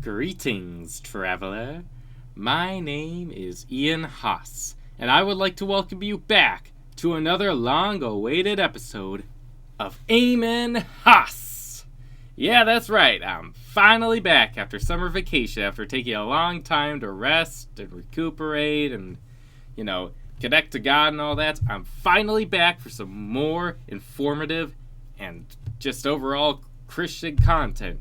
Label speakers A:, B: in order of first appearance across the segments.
A: Greetings, traveler. My name is Ian Haas, and I would like to welcome you back to another long-awaited episode of Amen Haas. Yeah, that's right. I'm finally back after summer vacation, after taking a long time to rest and recuperate and, connect to God and all that. I'm finally back for some more informative and just overall Christian content,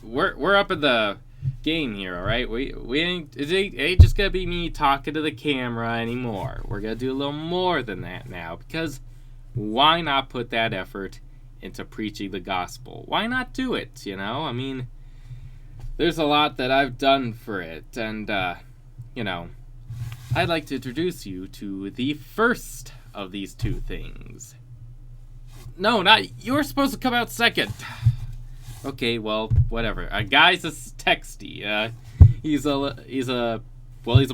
A: We're up in the game here, all right? We ain't just gonna be me talking to the camera anymore. We're gonna do a little more than that now, because why not put that effort into preaching the gospel? Why not do it? There's a lot that I've done for it, and I'd like to introduce you to the first of these two things. No, not you're supposed to come out second. Okay, well, whatever. Guy's a texty. He's a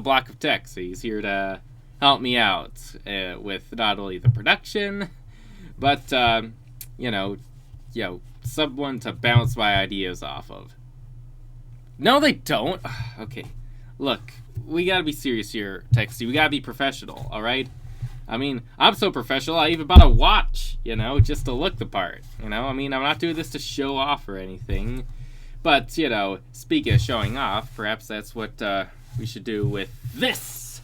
A: block of text. He's here to help me out with not only the production, but someone to bounce my ideas off of. No, they don't. Okay, look, we gotta be serious here, Texty. We gotta be professional, all right? I'm so professional, I even bought a watch, just to look the part, I'm not doing this to show off or anything, but, speaking of showing off, perhaps that's what, we should do with this.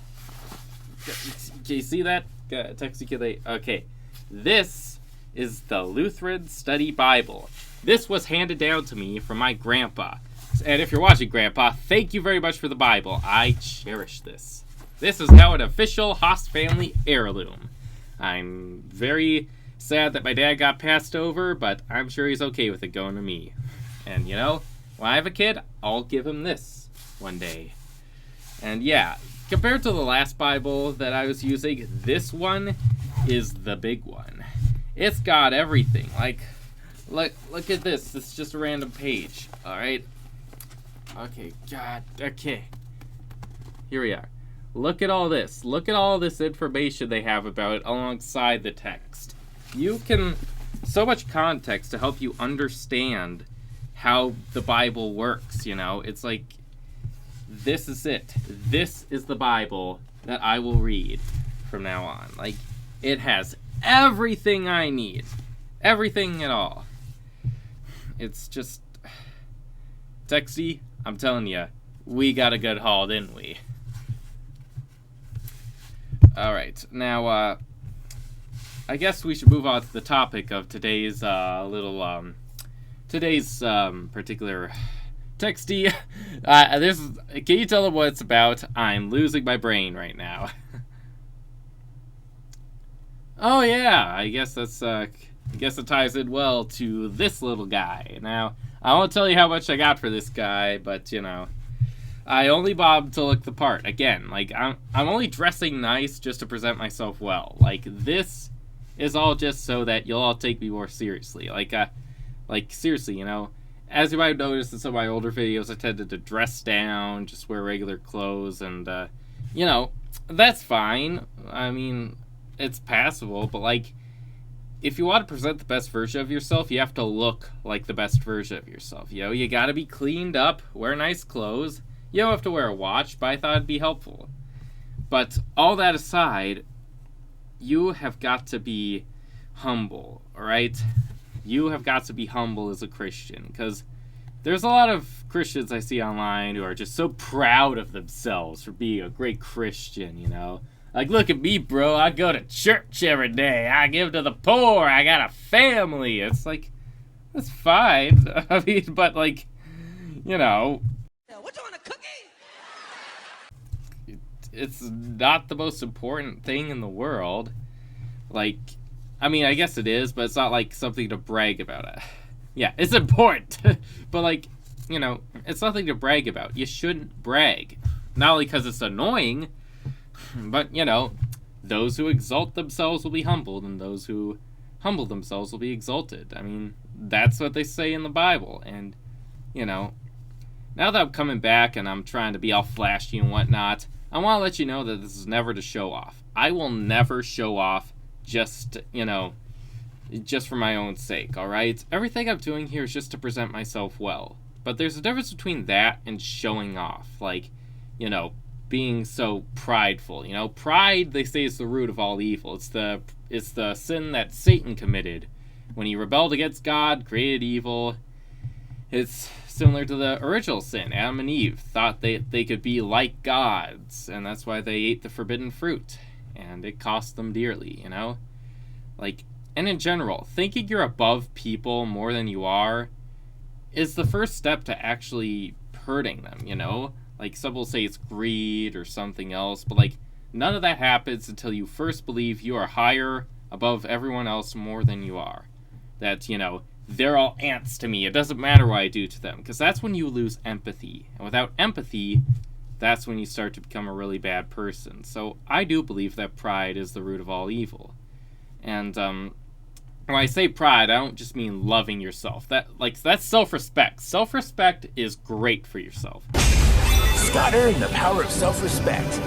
A: Can you see that? Texty, okay. This is the Lutheran Study Bible. This was handed down to me from my grandpa. And if you're watching, Grandpa, thank you very much for the Bible. I cherish this. This is now an official Haas family heirloom. I'm very sad that my dad got passed over, but I'm sure he's okay with it going to me. And when I have a kid, I'll give him this one day. And yeah, compared to the last Bible that I was using, this one is the big one. It's got everything. Look at this. This is just a random page. Alright? Okay, God. Okay. Here we are. Look at all this. Look at all this information they have about it alongside the text. So much context to help you understand how the Bible works, It's like, this is it. This is the Bible that I will read from now on. It has everything I need. Everything at all. It's just... Texty, I'm telling you, we got a good haul, didn't we? Alright, now, I guess we should move on to the topic of today's, particular texty. Can you tell them what it's about? I'm losing my brain right now. Oh yeah, I guess it ties in well to this little guy. Now, I won't tell you how much I got for this guy, but, I only bought him to look the part. Again, I'm only dressing nice just to present myself well. This is all just so that you'll all take me more seriously. Seriously, as you might have noticed in some of my older videos, I tended to dress down, just wear regular clothes, and, that's fine. It's passable, but, if you want to present the best version of yourself, you have to look like the best version of yourself. You gotta be cleaned up, wear nice clothes. You don't have to wear a watch, but I thought it'd be helpful. But all that aside, you have got to be humble, alright? You have got to be humble as a Christian, because there's a lot of Christians I see online who are just so proud of themselves for being a great Christian, look at me, bro, I go to church every day, I give to the poor, I got a family. It's that's fine. But what you want, a cookie? It's not the most important thing in the world. I guess it is, but it's not something to brag about. Yeah, it's important, but it's nothing to brag about. You shouldn't brag. Not only because it's annoying, but, those who exalt themselves will be humbled, and those who humble themselves will be exalted. That's what they say in the Bible, and, now that I'm coming back and I'm trying to be all flashy and whatnot, I want to let you know that this is never to show off. I will never show off just, just for my own sake, alright? Everything I'm doing here is just to present myself well. But there's a difference between that and showing off. Like, you know, being so prideful. You know, pride, they say, is the root of all evil. It's the sin that Satan committed when he rebelled against God, created evil. It's similar to the original sin. Adam and Eve thought they could be like gods, and that's why they ate the forbidden fruit, and it cost them dearly, you know? Like, and in general, thinking you're above people more than you are is the first step to actually hurting them, you know? Like, some will say it's greed or something else, but, like, none of that happens until you first believe you are higher above everyone else more than you are. That, you know, they're all ants to me. It doesn't matter what I do to them. Because that's when you lose empathy. And without empathy, that's when you start to become a really bad person. So I do believe that pride is the root of all evil. And when I say pride, I don't just mean loving yourself. That's self-respect. Self-respect is great for yourself.
B: Scotter and the power of self-respect.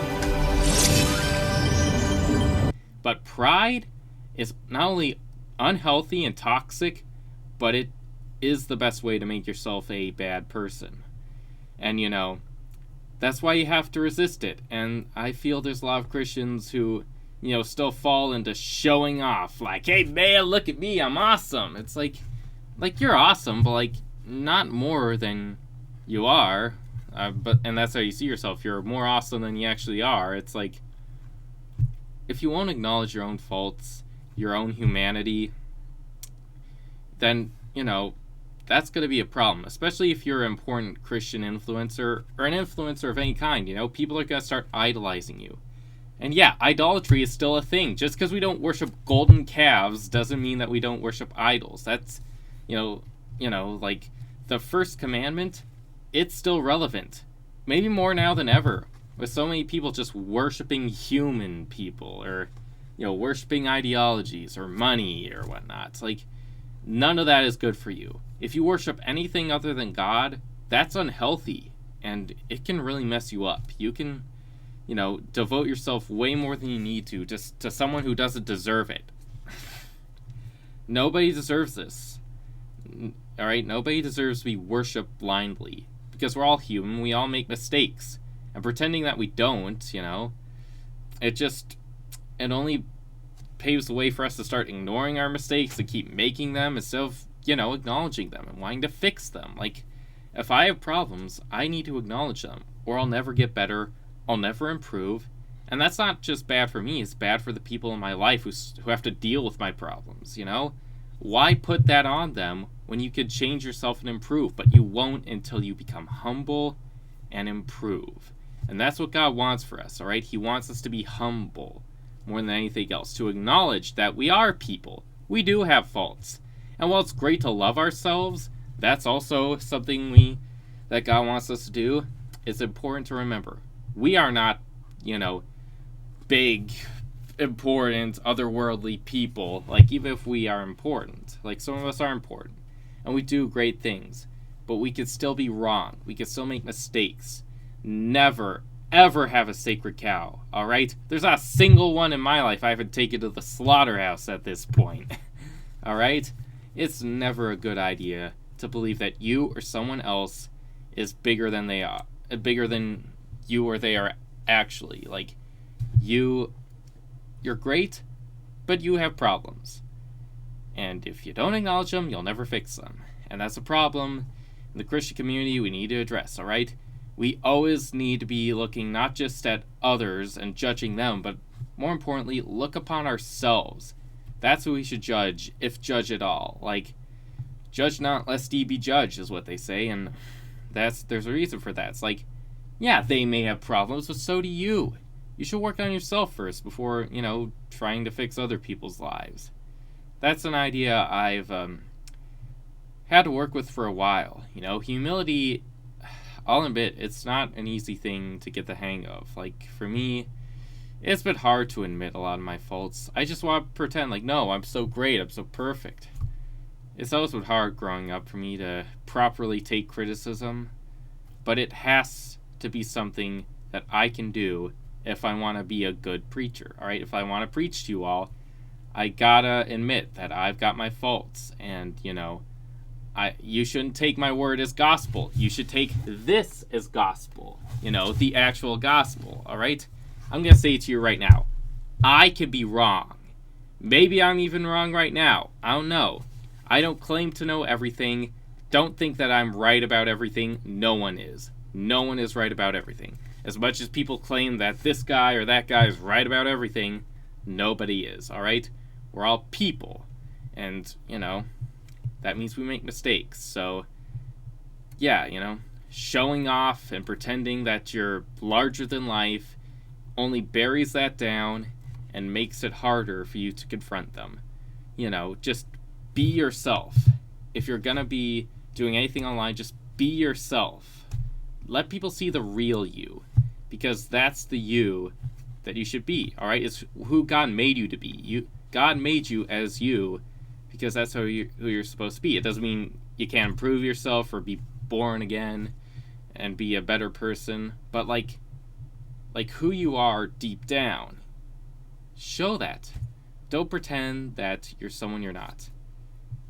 A: But pride is not only unhealthy and toxic, but it is the best way to make yourself a bad person. And, you know, that's why you have to resist it. And I feel there's a lot of Christians who, you know, still fall into showing off. Like, hey, man, look at me, I'm awesome. It's like you're awesome, but, like, not more than you are. And that's how you see yourself. You're more awesome than you actually are. It's like, if you won't acknowledge your own faults, your own humanity, then, you know, that's going to be a problem, especially if you're an important Christian influencer or an influencer of any kind. You know, people are going to start idolizing you. And yeah, idolatry is still a thing. Just because we don't worship golden calves doesn't mean that we don't worship idols. That's, you know, like the first commandment, it's still relevant. Maybe more now than ever, with so many people just worshiping human people, or, you know, worshiping ideologies or money or whatnot. It's like, none of that is good for you. If you worship anything other than God, that's unhealthy, and it can really mess you up. You can, you know, devote yourself way more than you need to just to someone who doesn't deserve it. Nobody deserves this. All right? Nobody deserves to be worshipped blindly, because we're all human. We all make mistakes. And pretending that we don't, you know, it only paves the way for us to start ignoring our mistakes and keep making them instead of, you know, acknowledging them and wanting to fix them. Like, if I have problems, I need to acknowledge them, or I'll never get better, I'll never improve. And that's not just bad for me, it's bad for the people in my life who have to deal with my problems, you know? Why put that on them when you could change yourself and improve? But you won't until you become humble and improve. And that's what God wants for us, all right? He wants us to be humble more than anything else, to acknowledge that we are people. We do have faults. And while it's great to love ourselves, that's also something that God wants us to do. It's important to remember, we are not, you know, big, important, otherworldly people. Like, even if we are important, like, some of us are important, and we do great things, but we could still be wrong. We could still make mistakes. Never, ever have a sacred cow, alright? There's not a single one in my life I haven't taken to the slaughterhouse at this point. Alright? It's never a good idea to believe that you or someone else is bigger than they are, bigger than you or they are actually. Like, you're great, but you have problems. And if you don't acknowledge them, you'll never fix them. And that's a problem in the Christian community we need to address, alright? We always need to be looking not just at others and judging them, but more importantly, look upon ourselves. That's who we should judge, if judge at all. Like, judge not lest ye be judged is what they say, and there's a reason for that. It's like, yeah, they may have problems, but so do you. You should work on yourself first before, you know, trying to fix other people's lives. That's an idea I've had to work with for a while. You know, humility, I'll admit, it's not an easy thing to get the hang of. Like, for me, it's been hard to admit a lot of my faults. I just want to pretend like, no, I'm so great, I'm so perfect. It's always been hard growing up for me to properly take criticism, but it has to be something that I can do if I want to be a good preacher, alright? If I want to preach to you all, I gotta admit that I've got my faults, and, you know, You shouldn't take my word as gospel. You should take this as gospel. You know, the actual gospel, all right? I'm going to say it to you right now. I could be wrong. Maybe I'm even wrong right now. I don't know. I don't claim to know everything. Don't think that I'm right about everything. No one is. No one is right about everything. As much as people claim that this guy or that guy is right about everything, nobody is, all right? We're all people. And, you know, that means we make mistakes. So, yeah, you know, showing off and pretending that you're larger than life only buries that down and makes it harder for you to confront them. You know, just be yourself. If you're gonna be doing anything online, just be yourself. Let people see the real you, because that's the you that you should be, all right? It's who God made you to be. God made you as you, because that's who you're supposed to be. It doesn't mean you can't improve yourself or be born again and be a better person, but like who you are deep down. Show that. Don't pretend that you're someone you're not.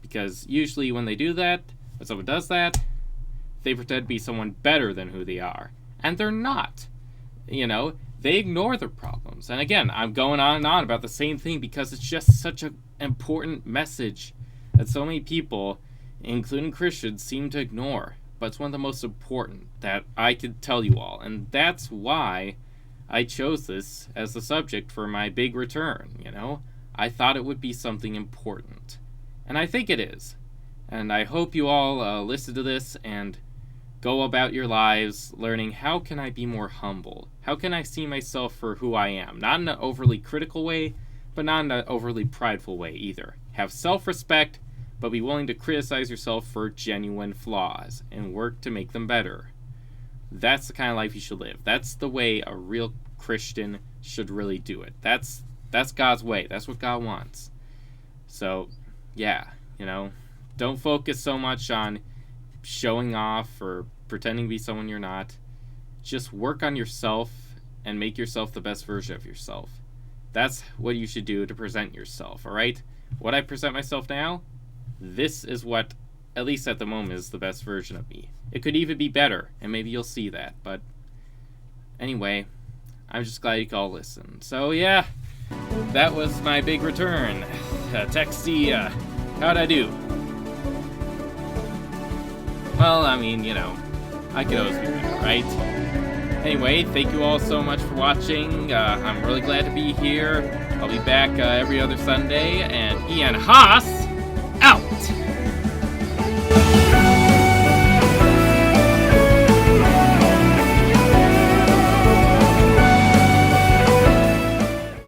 A: Because usually when they do that, when someone does that, they pretend to be someone better than who they are. And they're not. You know, they ignore their problems. And again, I'm going on and on about the same thing because it's just such an important message that so many people, including Christians, seem to ignore. But it's one of the most important that I could tell you all. And that's why I chose this as the subject for my big return, you know? I thought it would be something important. And I think it is. And I hope you all listen to this and go about your lives learning, how can I be more humble? How can I see myself for who I am? Not in an overly critical way, but not in an overly prideful way either. Have self-respect, but be willing to criticize yourself for genuine flaws and work to make them better. That's the kind of life you should live. That's the way a real Christian should really do it. That's God's way. That's what God wants. So, yeah, you know, don't focus so much on showing off or pretending to be someone you're not. Just work on yourself and make yourself the best version of yourself. That's what you should do to present yourself, all right? What I present myself now, this is what, at least at the moment, is the best version of me. It could even be better, and maybe you'll see that. But anyway, I'm just glad you could all listen. So yeah, that was my big return. Texty, how'd I do? Well, I mean, you know, I could always be better, right? Anyway, thank you all so much for watching. I'm really glad to be here. I'll be back every other Sunday, and Ian Haas, out!